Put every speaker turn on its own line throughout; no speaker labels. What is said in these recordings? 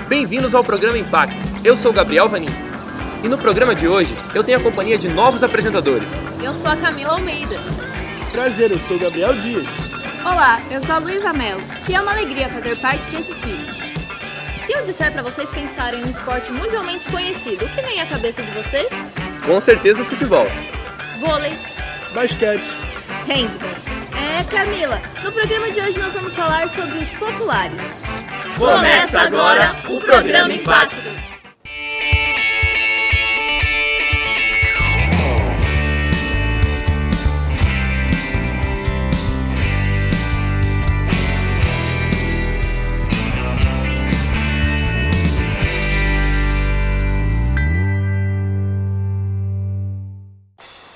Bem-vindos ao programa Impacto. Eu sou o Gabriel Vanin. E no programa de hoje, eu tenho a companhia de novos apresentadores.
Eu sou a Camila Almeida.
Prazer, eu sou o Gabriel Dias.
Olá, eu sou a Luísa Melo, e é uma alegria fazer parte desse time.
Se eu disser para vocês pensarem em um esporte mundialmente conhecido, o que vem à cabeça de vocês?
Com certeza o futebol.
Vôlei.
Basquete.
Handball. Camila, no programa de hoje nós vamos falar sobre os populares.
Começa agora o programa Impacto.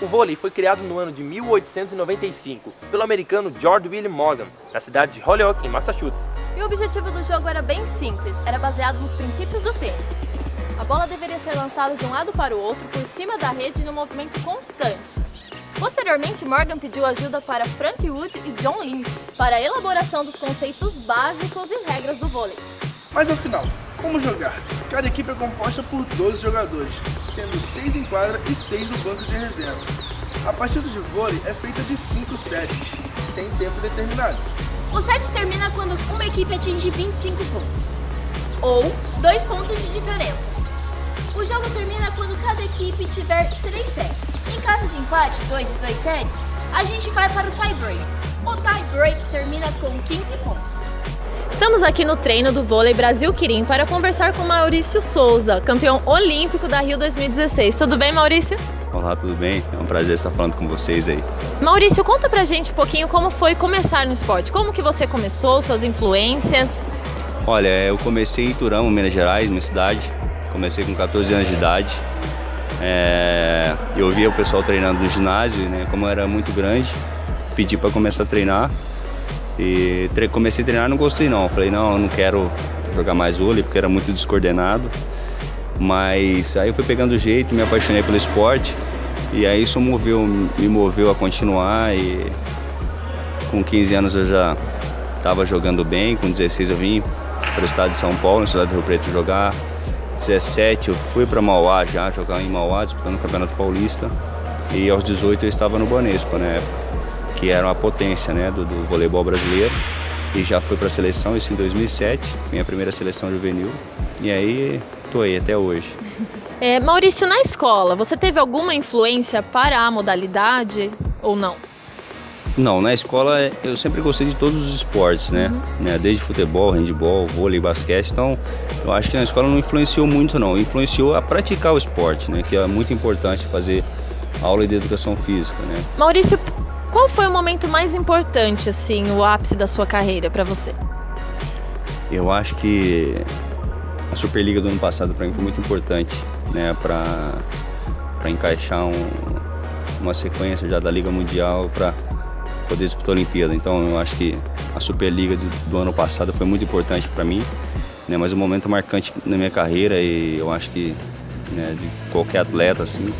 O vôlei foi criado no ano de 1895 pelo americano George William Morgan, na cidade de Holyoke, em Massachusetts.
E o objetivo do jogo era bem simples, era baseado nos princípios do tênis. A bola deveria ser lançada de um lado para o outro por cima da rede num movimento constante. Posteriormente, Morgan pediu ajuda para Frank Wood e John Lynch para a elaboração dos conceitos básicos e regras do vôlei.
Mas afinal, como jogar? Cada equipe é composta por 12 jogadores, sendo 6 em quadra e 6 no banco de reserva. A partida de vôlei é feita de 5 sets, sem tempo determinado.
O set termina quando uma equipe atinge 25 pontos, ou 2 pontos de diferença. O jogo termina quando cada equipe tiver 3 sets. Em caso de empate, 2 e 2 sets, a gente vai para o tie-break. O tie-break termina com 15 pontos.
Estamos aqui no treino do Vôlei Brasil Quirim para conversar com Maurício Souza, campeão olímpico da Rio 2016. Tudo bem, Maurício?
Olá, tudo bem? É um prazer estar falando com vocês aí.
Maurício, conta pra gente um pouquinho como foi começar no esporte. Como que você começou, suas influências?
Olha, eu comecei em Iturama, Minas Gerais, minha cidade. Comecei com 14 anos de idade. Eu via o pessoal treinando no ginásio, né? Como eu era muito grande, pedi para começar a treinar. E comecei a treinar, não gostei não. Falei, não, eu não quero jogar mais vôlei porque era muito descoordenado. Mas aí eu fui pegando o jeito, me apaixonei pelo esporte. E aí isso me moveu a continuar. E com 15 anos eu já estava jogando bem. Com 16 eu vim para o estado de São Paulo, na cidade do Rio Preto, jogar. 17 eu fui para Mauá já, jogar em Mauá, disputando o Campeonato Paulista. E aos 18 eu estava no Banespa, né? Que era uma potência, né, do voleibol brasileiro, e já fui para a seleção, isso em 2007, minha primeira seleção juvenil, e aí estou aí até hoje.
Maurício, na escola, você teve alguma influência para a modalidade ou não?
Não, na escola eu sempre gostei de todos os esportes, né, desde futebol, handebol, vôlei, basquete, então eu acho que na escola não influenciou muito não, influenciou a praticar o esporte, né, que é muito importante fazer aula de educação física, né.
Maurício, qual foi o momento mais importante, assim, o ápice da sua carreira para você?
Eu acho que a Superliga do ano passado para mim foi muito importante, né, para encaixar uma sequência já da Liga Mundial para poder disputar a Olimpíada. Então eu acho que a Superliga do ano passado foi muito importante para mim, né, mas um momento marcante na minha carreira, e eu acho que, né, de qualquer atleta assim,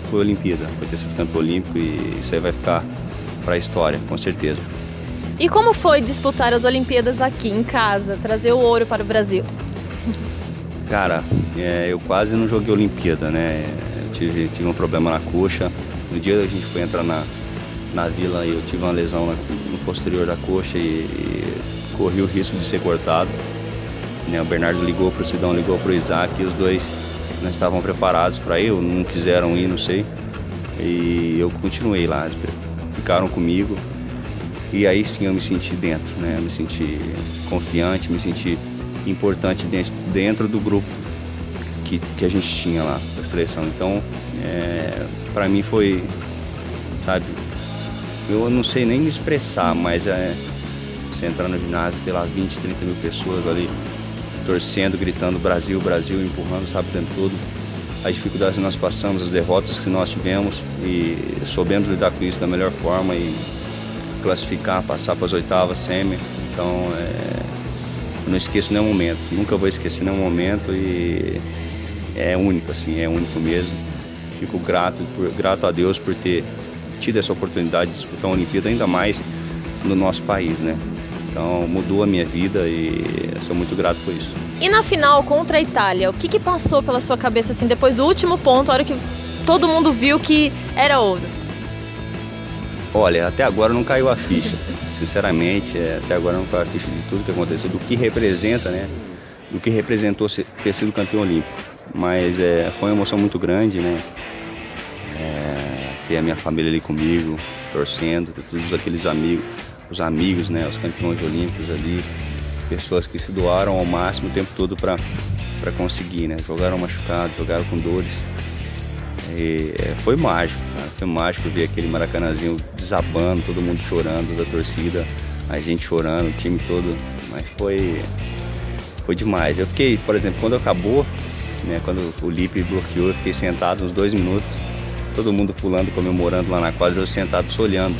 foi a Olimpíada, foi ter sido campeão olímpico, e isso aí vai ficar para a história, com certeza.
E como foi disputar as Olimpíadas aqui em casa, trazer o ouro para o Brasil?
Cara, eu quase não joguei Olimpíada, né? Eu tive um problema na coxa. No dia que a gente foi entrar na vila, eu tive uma lesão no posterior da coxa e corri o risco de ser cortado. Né? O Bernardo ligou para o Sidão, ligou para o Isaac, e os dois não estavam preparados para ir, não quiseram ir, não sei. E eu continuei lá. Ficaram comigo, e aí sim eu me senti dentro, né? Eu me senti confiante, me senti importante dentro do grupo que a gente tinha lá da seleção. Então, para mim foi, sabe, eu não sei nem me expressar, mas você entrar no ginásio, ter lá 20, 30 mil pessoas ali torcendo, gritando Brasil, Brasil, empurrando, sabe, o tempo todo. As dificuldades que nós passamos, as derrotas que nós tivemos, e soubemos lidar com isso da melhor forma e classificar, passar para as oitavas, semi. Então, eu não esqueço nenhum momento, nunca vou esquecer nenhum momento, e é único, assim, é único mesmo. Fico grato a Deus por ter tido essa oportunidade de disputar uma Olimpíada, ainda mais no nosso país, né? Então mudou a minha vida e eu sou muito grato por isso.
E na final contra a Itália, o que passou pela sua cabeça assim, depois do último ponto, a hora que todo mundo viu que era ouro?
Olha, até agora não caiu a ficha, sinceramente, até agora não caiu a ficha de tudo que aconteceu, do que representa, né? Do que representou ter sido campeão olímpico. Mas foi uma emoção muito grande, né? Ter a minha família ali comigo, torcendo, ter todos aqueles amigos, os amigos, né? Os campeões olímpicos ali, pessoas que se doaram ao máximo o tempo todo para conseguir, né? Jogaram machucados, jogaram com dores. E foi mágico, cara. Foi mágico ver aquele Maracanãzinho desabando, todo mundo chorando, da torcida, a gente chorando, o time todo, mas foi demais. Eu fiquei, por exemplo, quando acabou, né, quando o Lipe bloqueou, eu fiquei sentado uns 2 minutos, todo mundo pulando, comemorando lá na quadra, eu sentado só olhando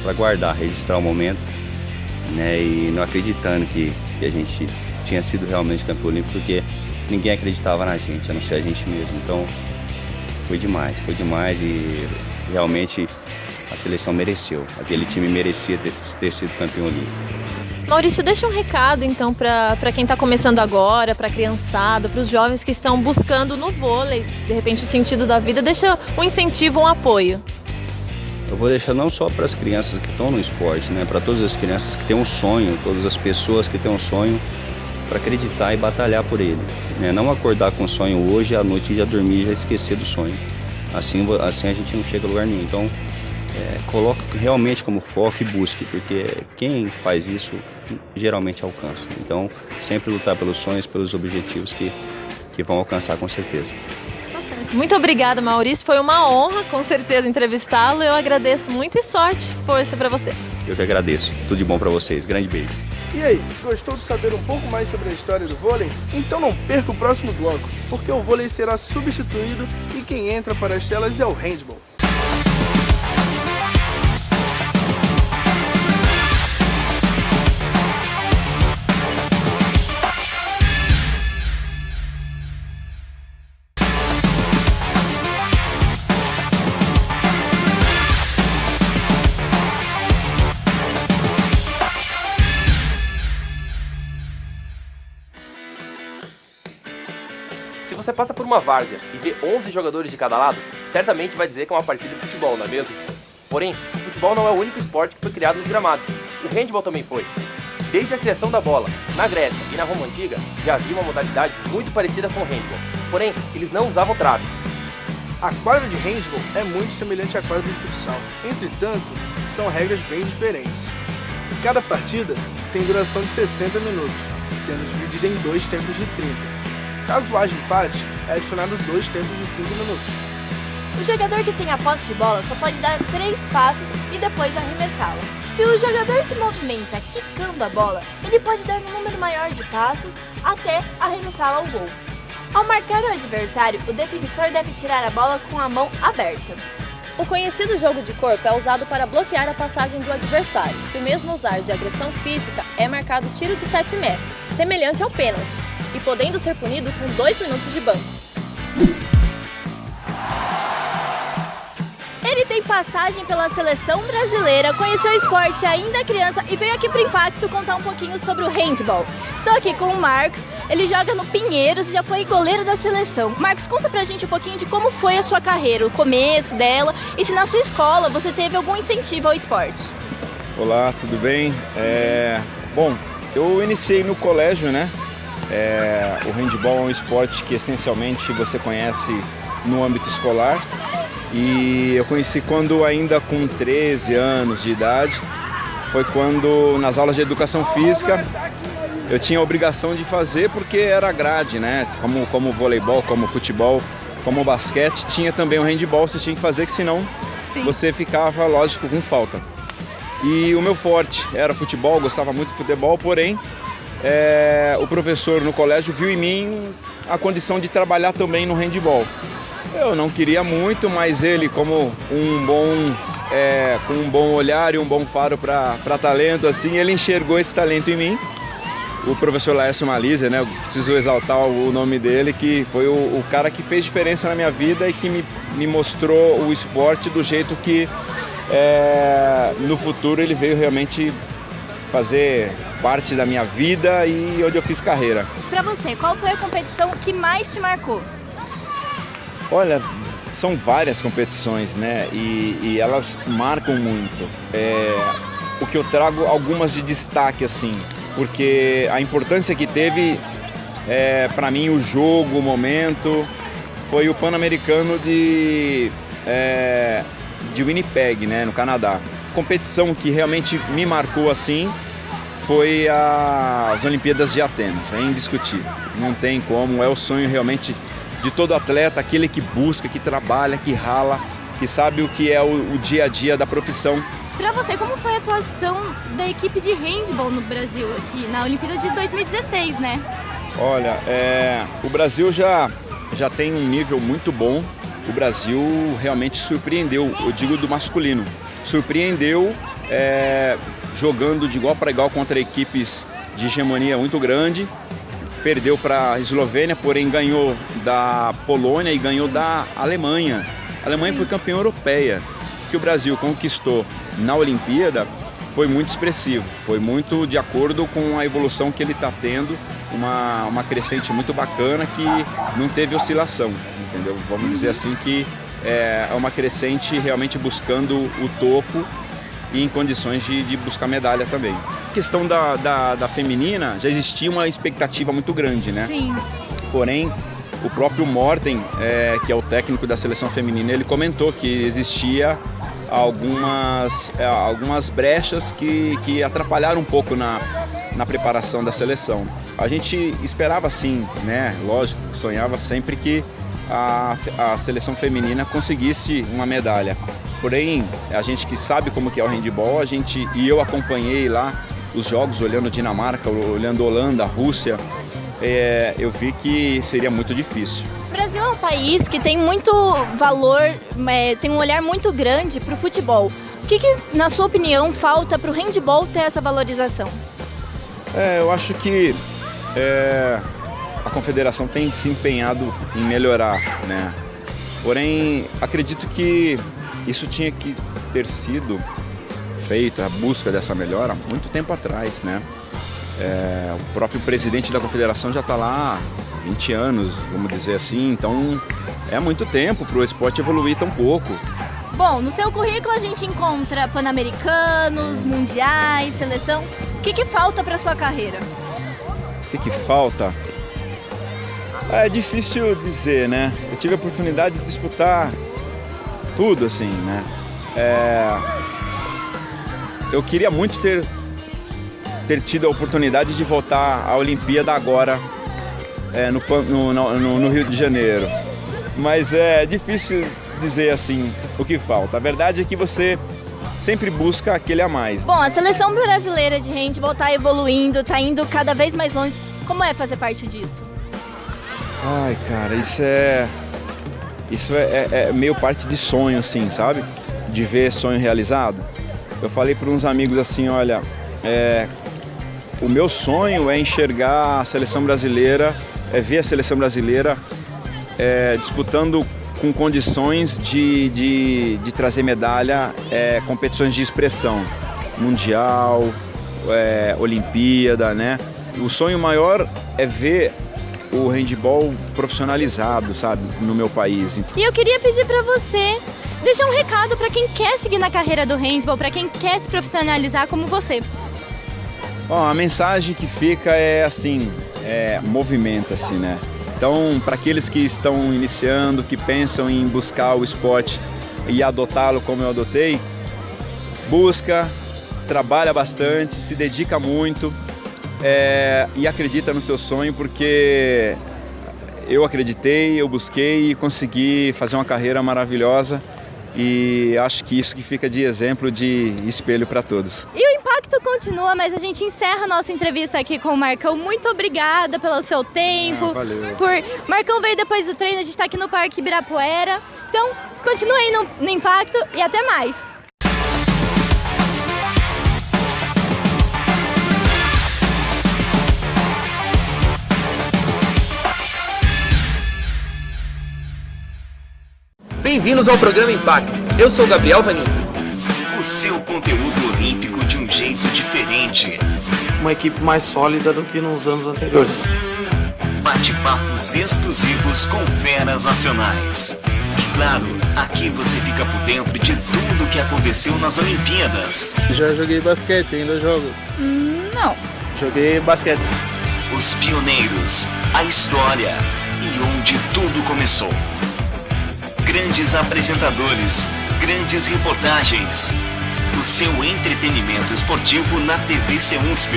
para guardar, registrar o momento, né, e não acreditando que a gente tinha sido realmente campeão olímpico, porque ninguém acreditava na gente, a não ser a gente mesmo. Então foi demais e realmente a seleção mereceu, aquele time merecia ter sido campeão olímpico.
Maurício, deixa um recado então para quem está começando agora, para a criançada, para os jovens que estão buscando no vôlei, de repente, o sentido da vida, deixa um incentivo, um apoio.
Eu vou deixar não só para as crianças que estão no esporte, né, para todas as crianças que têm um sonho, todas as pessoas que têm um sonho, para acreditar e batalhar por ele, né? Não acordar com o sonho hoje, à noite já dormir e já esquecer do sonho. Assim a gente não chega a lugar nenhum. Então, coloca realmente como foco e busque, porque quem faz isso geralmente alcança. Então, sempre lutar pelos sonhos, pelos objetivos que vão alcançar com certeza.
Muito obrigada, Maurício. Foi uma honra, com certeza, entrevistá-lo. Eu agradeço muito e sorte. Força para você.
Eu que agradeço. Tudo de bom para vocês. Grande beijo.
E aí, gostou de saber um pouco mais sobre a história do vôlei? Então não perca o próximo bloco, porque o vôlei será substituído e quem entra para as telas é o handball.
Se você passa por uma várzea e vê 11 jogadores de cada lado, certamente vai dizer que é uma partida de futebol, não é mesmo? Porém, o futebol não é o único esporte que foi criado nos gramados. O handball também foi. Desde a criação da bola, na Grécia e na Roma Antiga, já havia uma modalidade muito parecida com o handball. Porém, eles não usavam traves.
A quadra de handball é muito semelhante à quadra de futsal. Entretanto, são regras bem diferentes. Cada partida tem duração de 60 minutos, sendo dividida em 2 tempos de 30. Caso haja empate, é adicionado 2 tempos de 5 minutos.
O jogador que tem a posse de bola só pode dar 3 passos e depois arremessá-la. Se o jogador se movimenta quicando a bola, ele pode dar um número maior de passos até arremessá-la ao gol. Ao marcar o adversário, o defensor deve tirar a bola com a mão aberta.
O conhecido jogo de corpo é usado para bloquear a passagem do adversário. Se o mesmo usar de agressão física, é marcado tiro de 7 metros, semelhante ao pênalti, e podendo ser punido com 2 minutos de banco.
Ele tem passagem pela seleção brasileira, conheceu o esporte ainda criança e veio aqui pro Impacto contar um pouquinho sobre o handball. Estou aqui com o Marcos, ele joga no Pinheiros e já foi goleiro da seleção. Marcos, conta pra gente um pouquinho de como foi a sua carreira, o começo dela e se na sua escola você teve algum incentivo ao esporte.
Olá, tudo bem? Bom, eu iniciei no colégio, né? O handball é um esporte que essencialmente você conhece no âmbito escolar e eu conheci quando ainda com 13 anos de idade, foi quando nas aulas de educação física eu tinha a obrigação de fazer porque era grade, né? Como voleibol, como futebol, como basquete, tinha também o handball, você tinha que fazer que senão você ficava, lógico, com falta. E o meu forte era futebol, gostava muito de futebol, porém o professor no colégio viu em mim a condição de trabalhar também no handball. Eu não queria muito, mas ele, como com um bom olhar e um bom faro para talento, assim, ele enxergou esse talento em mim. O professor Laércio Maliza, né? Eu preciso exaltar o nome dele, que foi o cara que fez diferença na minha vida e que me mostrou o esporte do jeito que no futuro ele veio realmente fazer parte da minha vida e onde eu fiz carreira.
Pra você, qual foi a competição que mais te marcou?
Olha, são várias competições, né? E elas marcam muito. O que eu trago algumas de destaque, assim, porque a importância que teve, para mim, o jogo, o momento, foi o Pan-Americano de Winnipeg, né, no Canadá. A competição que realmente me marcou assim foi as Olimpíadas de Atenas, é indiscutível. Não tem como, é o sonho realmente de todo atleta, aquele que busca, que trabalha, que rala, que sabe o que é o dia a dia da profissão.
Pra você, como foi a atuação da equipe de handball no Brasil aqui na Olimpíada de 2016, né?
Olha, o Brasil já tem um nível muito bom. O Brasil realmente surpreendeu, eu digo do masculino. Surpreendeu jogando de igual para igual contra equipes de hegemonia muito grande. Perdeu para a Eslovênia, porém ganhou da Polônia e ganhou da Alemanha. A Alemanha foi campeã europeia. O que o Brasil conquistou na Olimpíada foi muito expressivo, foi muito de acordo com a evolução que ele está tendo, uma crescente muito bacana que não teve oscilação, entendeu? Vamos dizer assim que é uma crescente realmente buscando o topo e em condições de buscar medalha também. A questão da feminina, já existia uma expectativa muito grande, né?
Sim.
Porém, o próprio Morten, que é o técnico da seleção feminina, ele comentou que existia algumas brechas que atrapalharam um pouco na preparação da seleção. A gente esperava sim, né? Lógico, sonhava sempre que a seleção feminina conseguisse uma medalha. Porém, a gente que sabe como que é o handebol, eu acompanhei lá os jogos, olhando Dinamarca, olhando Holanda, Rússia, eu vi que seria muito difícil.
O Brasil é um país que tem muito valor, tem um olhar muito grande para o futebol. O que, na sua opinião, falta para o handebol ter essa valorização?
Eu acho que a confederação tem se empenhado em melhorar, né? Porém, acredito que isso tinha que ter sido feito, a busca dessa melhora, há muito tempo atrás, né? O próprio presidente da confederação já está lá há 20 anos, vamos dizer assim, então é muito tempo para o esporte evoluir tão pouco.
Bom, no seu currículo a gente encontra pan-americanos, mundiais, seleção. O que falta para sua carreira?
O que falta? É difícil dizer, né? Eu tive a oportunidade de disputar tudo, assim, né? Eu queria muito ter tido a oportunidade de voltar à Olimpíada agora, no Rio de Janeiro. Mas é difícil dizer assim o que falta. A verdade é que você sempre busca aquele a mais.
Bom, a seleção brasileira de handebol está evoluindo, está indo cada vez mais longe. Como é fazer parte disso?
Ai, cara, isso é meio parte de sonho, assim, sabe? De ver sonho realizado. Eu falei para uns amigos assim, olha, o meu sonho é enxergar a seleção brasileira, ver a seleção brasileira disputando com condições de trazer medalha, competições de expressão, mundial, Olimpíada, né? O sonho maior é ver o handebol profissionalizado, sabe, no meu país.
E eu queria pedir para você deixar um recado para quem quer seguir na carreira do handebol, para quem quer se profissionalizar como você.
Bom, a mensagem que fica é assim, movimenta-se, né? Então, para aqueles que estão iniciando, que pensam em buscar o esporte e adotá-lo como eu adotei, busca, trabalha bastante, se dedica muito e acredita no seu sonho, porque eu acreditei, eu busquei e consegui fazer uma carreira maravilhosa e acho que isso que fica de exemplo, de espelho para todos.
E o impacto continua, mas a gente encerra a nossa entrevista aqui com o Marcão. Muito obrigada pelo seu tempo.
Valeu.
Marcão veio depois do treino, a gente está aqui no Parque Ibirapuera. Então, continue aí no impacto e até mais.
Bem-vindos ao programa Impacto. Eu sou o Gabriel Vanin.
O seu conteúdo olímpico de um jeito diferente. uma equipe mais sólida do que nos anos anteriores.
Bate-papos exclusivos com feras nacionais. E claro, aqui você fica por dentro de tudo que aconteceu nas Olimpíadas.
Já joguei basquete, ainda jogo.
Não.
Joguei basquete.
Os pioneiros, a história e onde tudo começou. Grandes apresentadores, grandes reportagens. O seu entretenimento esportivo na TV CEUNSP.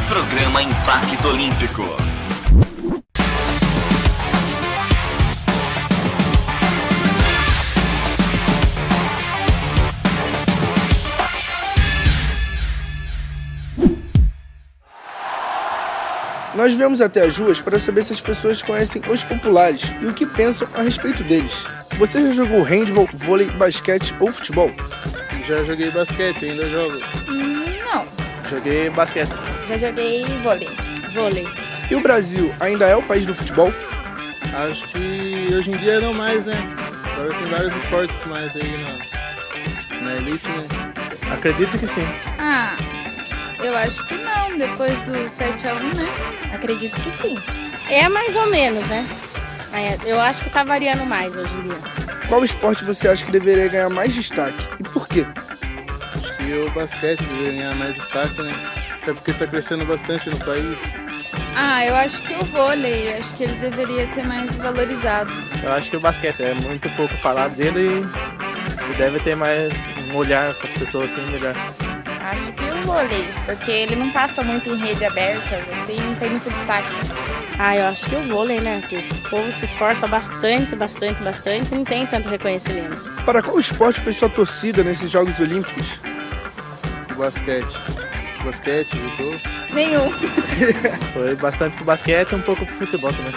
Programa Impacto Olímpico.
Nós viemos até as ruas para saber se as pessoas conhecem os populares e o que pensam a respeito deles. Você já jogou handball, vôlei, basquete ou futebol?
Já joguei basquete, ainda jogo.
Não.
Joguei basquete.
Já joguei vôlei.
E o Brasil ainda é o país do futebol?
Acho que hoje em dia não mais, né? Agora tem vários esportes mais aí na elite, né?
Acredito que sim.
Eu acho que não, depois do 7-1, né?
Acredito que sim.
É mais ou menos, né? Eu acho que tá variando mais hoje em dia.
Qual esporte você acha que deveria ganhar mais destaque e por quê?
Acho que o basquete deveria ganhar mais destaque, né? Até porque tá crescendo bastante no país.
Eu acho que o vôlei, acho que ele deveria ser mais valorizado.
Eu acho que o basquete é muito pouco falado dele e deve ter mais um olhar para as pessoas assim melhor.
Acho que o vôlei, porque ele não passa muito em rede aberta, não tem muito destaque.
Eu acho que o vôlei, né? Porque o povo se esforça bastante e não tem tanto reconhecimento.
Para qual esporte foi sua torcida nesses Jogos Olímpicos?
O basquete. Basquete, judô.
Nenhum.
Foi bastante pro basquete e um pouco pro futebol também.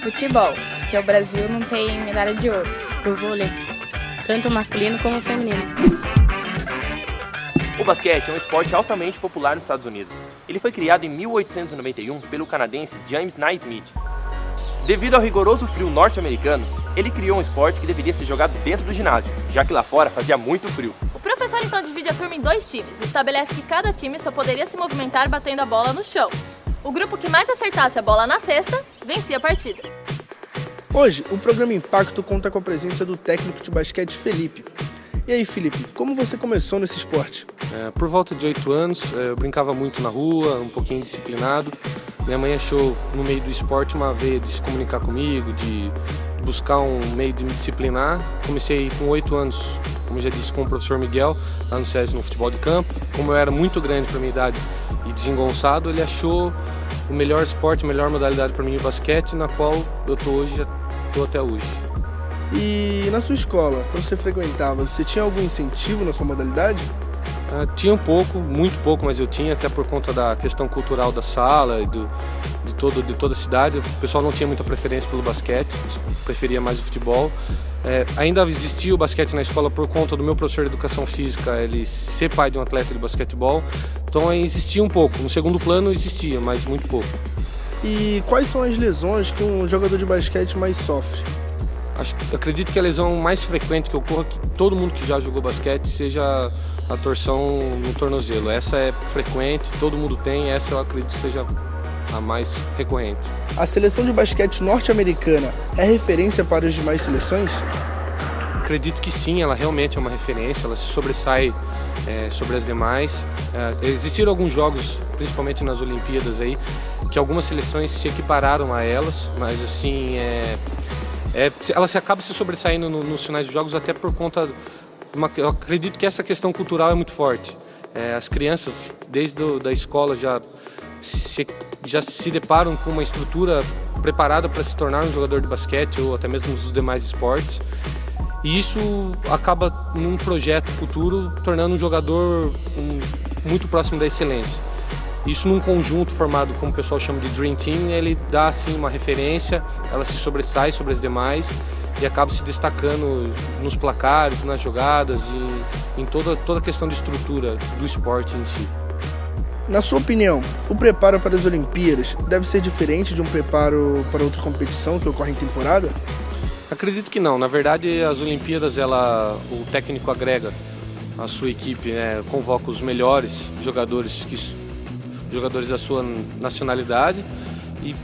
Futebol, que o Brasil não tem medalha de ouro.
Pro vôlei, tanto masculino como feminino.
O basquete é um esporte altamente popular nos Estados Unidos. Ele foi criado em 1891 pelo canadense James Naismith. Devido ao rigoroso frio norte-americano, ele criou um esporte que deveria ser jogado dentro do ginásio, já que lá fora fazia muito frio.
O professor então divide a turma em 2 times e estabelece que cada time só poderia se movimentar batendo a bola no chão. O grupo que mais acertasse a bola na cesta, vencia a partida.
Hoje, o programa Impacto conta com a presença do técnico de basquete Felipe. E aí, Felipe, como você começou nesse esporte?
Por volta de 8 anos, eu brincava muito na rua, um pouquinho disciplinado. Minha mãe achou no meio do esporte uma veia de se comunicar comigo, de buscar um meio de me disciplinar. Comecei com 8 anos, como já disse, com o professor Miguel, lá no SESI, no futebol de campo. Como eu era muito grande para minha idade e desengonçado, ele achou o melhor esporte, a melhor modalidade para mim, o basquete, na qual eu estou hoje, já estou até hoje.
E na sua escola, quando você frequentava, você tinha algum incentivo na sua modalidade?
Tinha um pouco, muito pouco, mas eu tinha, até por conta da questão cultural da sala e de toda a cidade. O pessoal não tinha muita preferência pelo basquete, preferia mais o futebol. Ainda existia o basquete na escola por conta do meu professor de educação física, ele ser pai de um atleta de basquetebol, então existia um pouco. No segundo plano existia, mas muito pouco.
E quais são as lesões que um jogador de basquete mais sofre?
Acredito que a lesão mais frequente que ocorra, que todo mundo que já jogou basquete, seja a torção no tornozelo. Essa é frequente, todo mundo tem, essa eu acredito que seja a mais recorrente.
A seleção de basquete norte-americana é referência para as demais seleções?
Acredito que sim, ela realmente é uma referência, ela se sobressai sobre as demais. Existiram alguns jogos, principalmente nas Olimpíadas aí, que algumas seleções se equipararam a elas, mas assim, ela acaba se sobressaindo nos finais de jogos até por conta eu acredito que essa questão cultural é muito forte. As crianças, desde a escola, já se deparam com uma estrutura preparada para se tornar um jogador de basquete ou até mesmo nos demais esportes. E isso acaba, num projeto futuro, tornando um jogador muito próximo da excelência. Isso num conjunto formado, como o pessoal chama de Dream Team, ele dá assim uma referência, ela se sobressai sobre as demais e acaba se destacando nos placares, nas jogadas e em toda a questão de estrutura do esporte em si.
Na sua opinião, o preparo para as Olimpíadas deve ser diferente de um preparo para outra competição que ocorre em temporada?
Acredito que não. Na verdade, as Olimpíadas, o técnico agrega a sua equipe, convoca os melhores jogadores jogadores da sua nacionalidade. E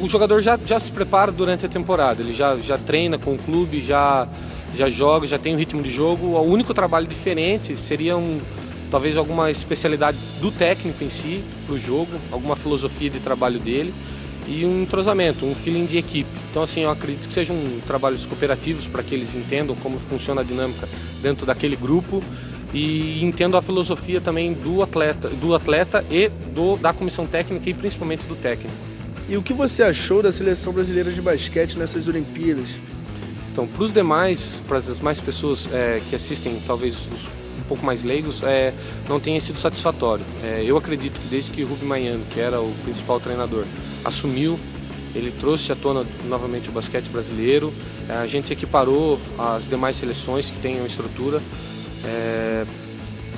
o jogador já se prepara durante a temporada, ele já treina com o clube, já joga, já tem um ritmo de jogo. O único trabalho diferente seria talvez alguma especialidade do técnico em si, para o jogo, alguma filosofia de trabalho dele e um entrosamento, um feeling de equipe. Então, assim, eu acredito que sejam trabalhos cooperativos para que eles entendam como funciona a dinâmica dentro daquele grupo e entendam a filosofia também do atleta e da comissão técnica e principalmente do técnico.
E o que você achou da seleção brasileira de basquete nessas Olimpíadas?
Então, para os demais, para as demais pessoas que assistem, talvez um pouco mais leigos, não tenha sido satisfatório. Eu acredito que desde que o Rubem Manhãno, que era o principal treinador, assumiu, ele trouxe à tona novamente o basquete brasileiro, a gente se equiparou às demais seleções que tenham estrutura.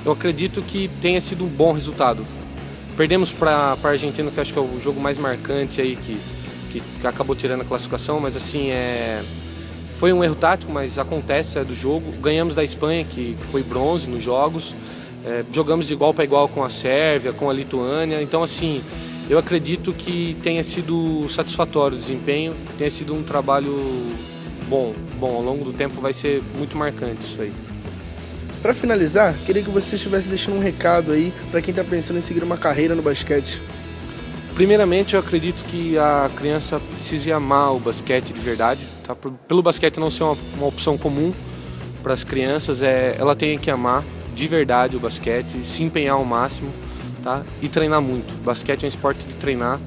Eu acredito que tenha sido um bom resultado. Perdemos para a Argentina, que acho que é o jogo mais marcante aí, que acabou tirando a classificação, mas assim, foi um erro tático, mas acontece, é do jogo. Ganhamos da Espanha, que foi bronze nos jogos. Jogamos de igual para igual com a Sérvia, com a Lituânia. Então, assim, eu acredito que tenha sido satisfatório o desempenho, tenha sido um trabalho bom. Ao longo do tempo vai ser muito marcante isso aí.
Para finalizar, queria que você estivesse deixando um recado aí para quem está pensando em seguir uma carreira no basquete.
Primeiramente, eu acredito que a criança precise amar o basquete de verdade. Tá? Pelo basquete não ser uma opção comum para as crianças, ela tem que amar de verdade o basquete, se empenhar ao máximo, tá? E treinar muito. Basquete é um esporte de treinar,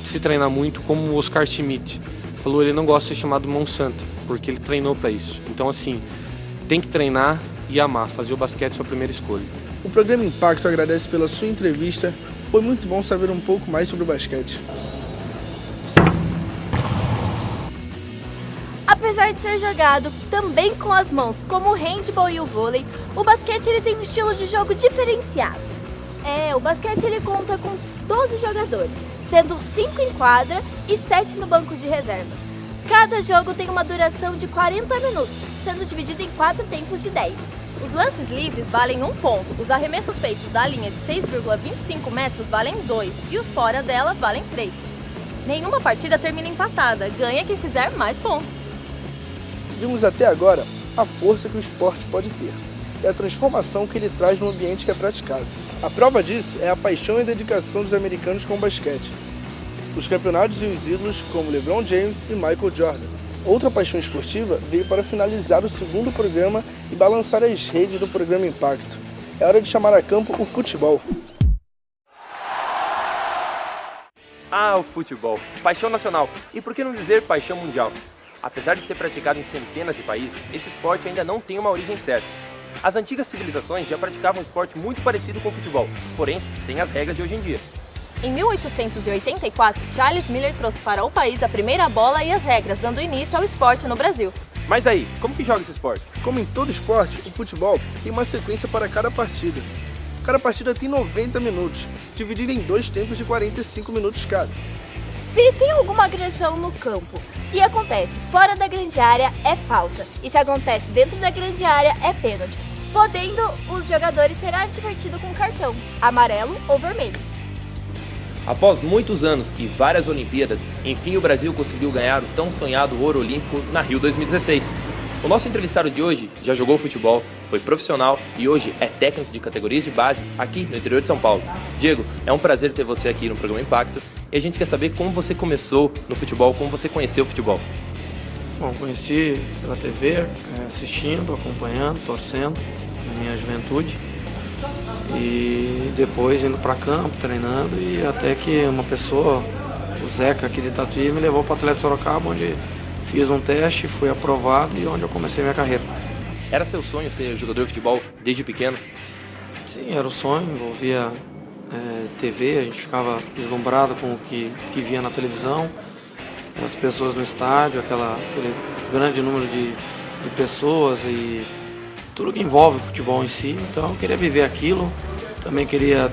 se treinar muito, como o Oscar Schmidt falou, ele não gosta de ser chamado mão santa, porque ele treinou para isso. Então, assim, tem que treinar e amar, fazer o basquete sua primeira escolha.
O programa Impacto agradece pela sua entrevista. Foi muito bom saber um pouco mais sobre o basquete.
Apesar de ser jogado também com as mãos, como o handball e o vôlei, o basquete ele tem um estilo de jogo diferenciado. O basquete ele conta com 12 jogadores, sendo 5 em quadra e 7 no banco de reservas. Cada jogo tem uma duração de 40 minutos, sendo dividido em 4 tempos de 10.
Os lances livres valem 1 ponto, os arremessos feitos da linha de 6,25 metros valem 2 e os fora dela valem 3. Nenhuma partida termina empatada, ganha quem fizer mais pontos.
Vimos até agora a força que o esporte pode ter e a transformação que ele traz no ambiente que é praticado. A prova disso é a paixão e a dedicação dos americanos com o basquete. Os campeonatos e os ídolos como LeBron James e Michael Jordan. Outra paixão esportiva veio para finalizar o segundo programa e balançar as redes do programa Impacto. É hora de chamar a campo o futebol.
O futebol. Paixão nacional. E por que não dizer paixão mundial? Apesar de ser praticado em centenas de países, esse esporte ainda não tem uma origem certa. As antigas civilizações já praticavam um esporte muito parecido com o futebol, porém sem as regras de hoje em dia.
Em 1884, Charles Miller trouxe para o país a primeira bola e as regras, dando início ao esporte no Brasil.
Mas aí, como que joga esse esporte?
Como em todo esporte, o futebol tem uma sequência para cada partida. Cada partida tem 90 minutos, dividido em 2 tempos de 45 minutos cada.
Se tem alguma agressão no campo e acontece fora da grande área, é falta. E se acontece dentro da grande área, é pênalti, podendo os jogadores ser advertidos com cartão, amarelo ou vermelho.
Após muitos anos e várias Olimpíadas, enfim o Brasil conseguiu ganhar o tão sonhado ouro olímpico na Rio 2016. O nosso entrevistado de hoje já jogou futebol, foi profissional e hoje é técnico de categorias de base aqui no interior de São Paulo. Diego, é um prazer ter você aqui no programa Impacto e a gente quer saber como você começou no futebol, como você conheceu o futebol.
Bom, conheci pela TV, assistindo, acompanhando, torcendo na minha juventude. E depois indo para campo, treinando, e até que uma pessoa, o Zeca aqui de Tatuí, me levou para o Atlético Sorocaba, onde fiz um teste, fui aprovado e onde eu comecei minha carreira.
Era seu sonho ser jogador de futebol desde pequeno?
Sim, era o sonho, envolvia TV, a gente ficava deslumbrado com o que via na televisão, as pessoas no estádio, aquele grande número de pessoas e tudo que envolve o futebol em si. Então eu queria viver aquilo, também queria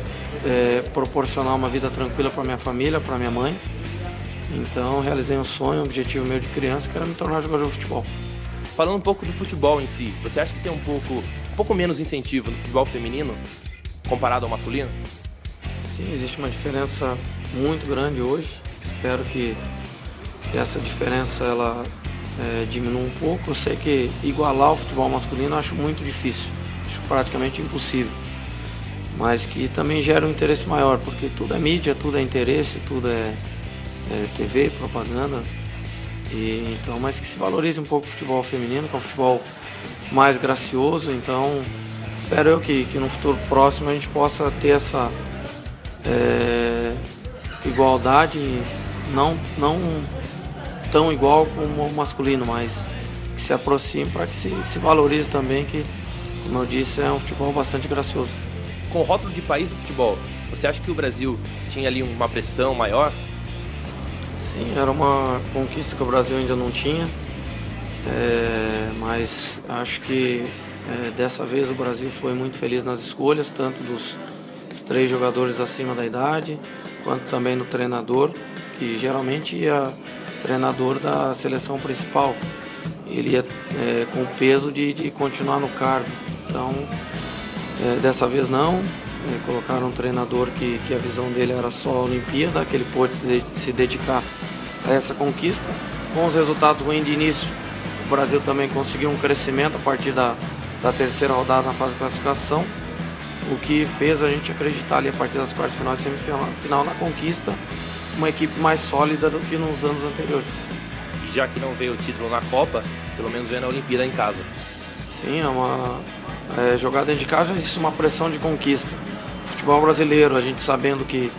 proporcionar uma vida tranquila para minha família, para minha mãe. Então realizei um sonho, um objetivo meu de criança, que era me tornar jogador de futebol.
Falando um pouco do futebol em si, você acha que tem um pouco menos incentivo no futebol feminino comparado ao masculino?
Sim, existe uma diferença muito grande hoje. Espero que essa diferença ela diminua um pouco. Eu sei que igualar o futebol masculino eu acho muito difícil, acho praticamente impossível. Mas que também gera um interesse maior, porque tudo é mídia, tudo é interesse, tudo é TV, propaganda. Então, mas que se valorize um pouco o futebol feminino, que é um futebol mais gracioso. Então, espero eu que no futuro próximo a gente possa ter essa igualdade, não tão igual como o masculino, mas que se aproxime para que se valorize também, que, como eu disse, é um futebol bastante gracioso.
Com o rótulo de país do futebol, você acha que o Brasil tinha ali uma pressão maior?
Sim, era uma conquista que o Brasil ainda não tinha, mas acho que dessa vez o Brasil foi muito feliz nas escolhas, tanto dos 3 jogadores acima da idade, quanto também no treinador, que geralmente ia treinador da seleção principal. Ele ia com o peso de continuar no cargo. Então, dessa vez não, colocaram um treinador que a visão dele era só a Olimpíada, que ele pôde se dedicar a essa conquista. Com os resultados ruins de início, o Brasil também conseguiu um crescimento a partir da 3ª rodada na fase de classificação, o que fez a gente acreditar ali a partir das quartas de final e semifinal na conquista, uma equipe mais sólida do que nos anos anteriores.
E já que não veio o título na Copa, pelo menos veio na Olimpíada em casa.
Sim, jogada dentro de casa existe uma pressão de conquista. O futebol brasileiro, a gente sabendo que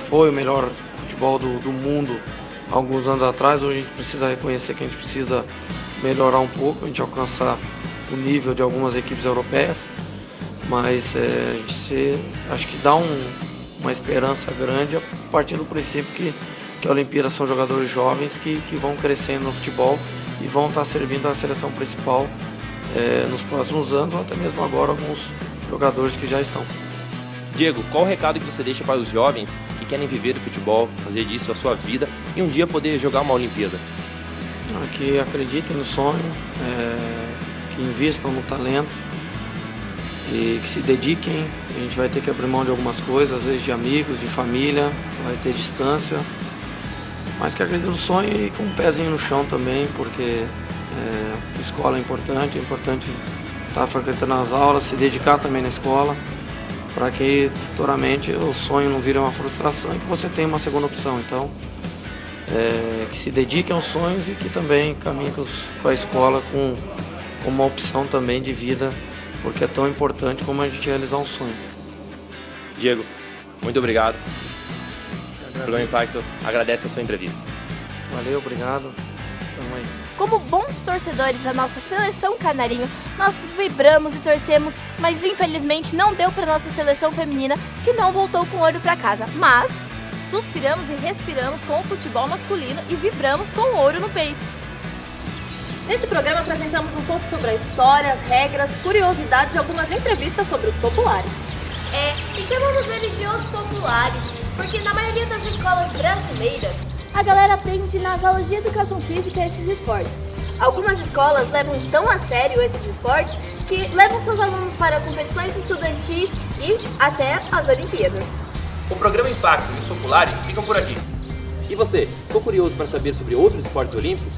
foi o melhor futebol do mundo há alguns anos atrás, hoje a gente precisa reconhecer que a gente precisa melhorar um pouco, a gente alcançar o nível de algumas equipes europeias, mas acho que dá uma esperança grande a partir do princípio que a Olimpíada são jogadores jovens que vão crescendo no futebol e vão estar servindo a seleção principal nos próximos anos, ou até mesmo agora alguns jogadores que já estão.
Diego, qual o recado que você deixa para os jovens que querem viver do futebol, fazer disso a sua vida e um dia poder jogar uma Olimpíada?
Que acreditem no sonho, que invistam no talento e que se dediquem. A gente vai ter que abrir mão de algumas coisas, às vezes de amigos, de família, vai ter distância, mas que acreditem no sonho e com um pezinho no chão também, porque a escola é importante estar frequentando as aulas, se dedicar também na escola, para que futuramente o sonho não vire uma frustração e que você tenha uma segunda opção. Então, que se dediquem aos sonhos e que também caminhem com a escola com uma opção também de vida, porque é tão importante como a gente realizar um sonho.
Diego, muito obrigado. O Programa Impacto agradece a sua entrevista.
Valeu, obrigado. Tamo aí.
Como bons torcedores da nossa seleção canarinho, nós vibramos e torcemos, mas infelizmente não deu para nossa seleção feminina, que não voltou com ouro para casa. Mas
suspiramos e respiramos com o futebol masculino e vibramos com o ouro no peito. Neste programa apresentamos um pouco sobre a história, as regras, curiosidades e algumas entrevistas sobre os populares.
E chamamos eles de os populares, porque na maioria das escolas brasileiras, a galera aprende nas aulas de educação física esses esportes. Algumas escolas levam tão a sério esses esportes que levam seus alunos para competições estudantis e até as Olimpíadas.
O Programa Impacto e os populares ficam por aqui. E você, ficou curioso para saber sobre outros esportes olímpicos?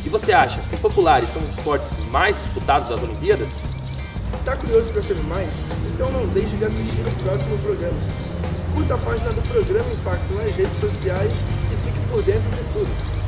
E você acha que os populares são os esportes mais disputados das Olimpíadas?
Tá curioso para saber mais? Então não deixe de assistir o próximo programa. Curta a página do Programa Impacto nas redes sociais e fique por dentro de tudo.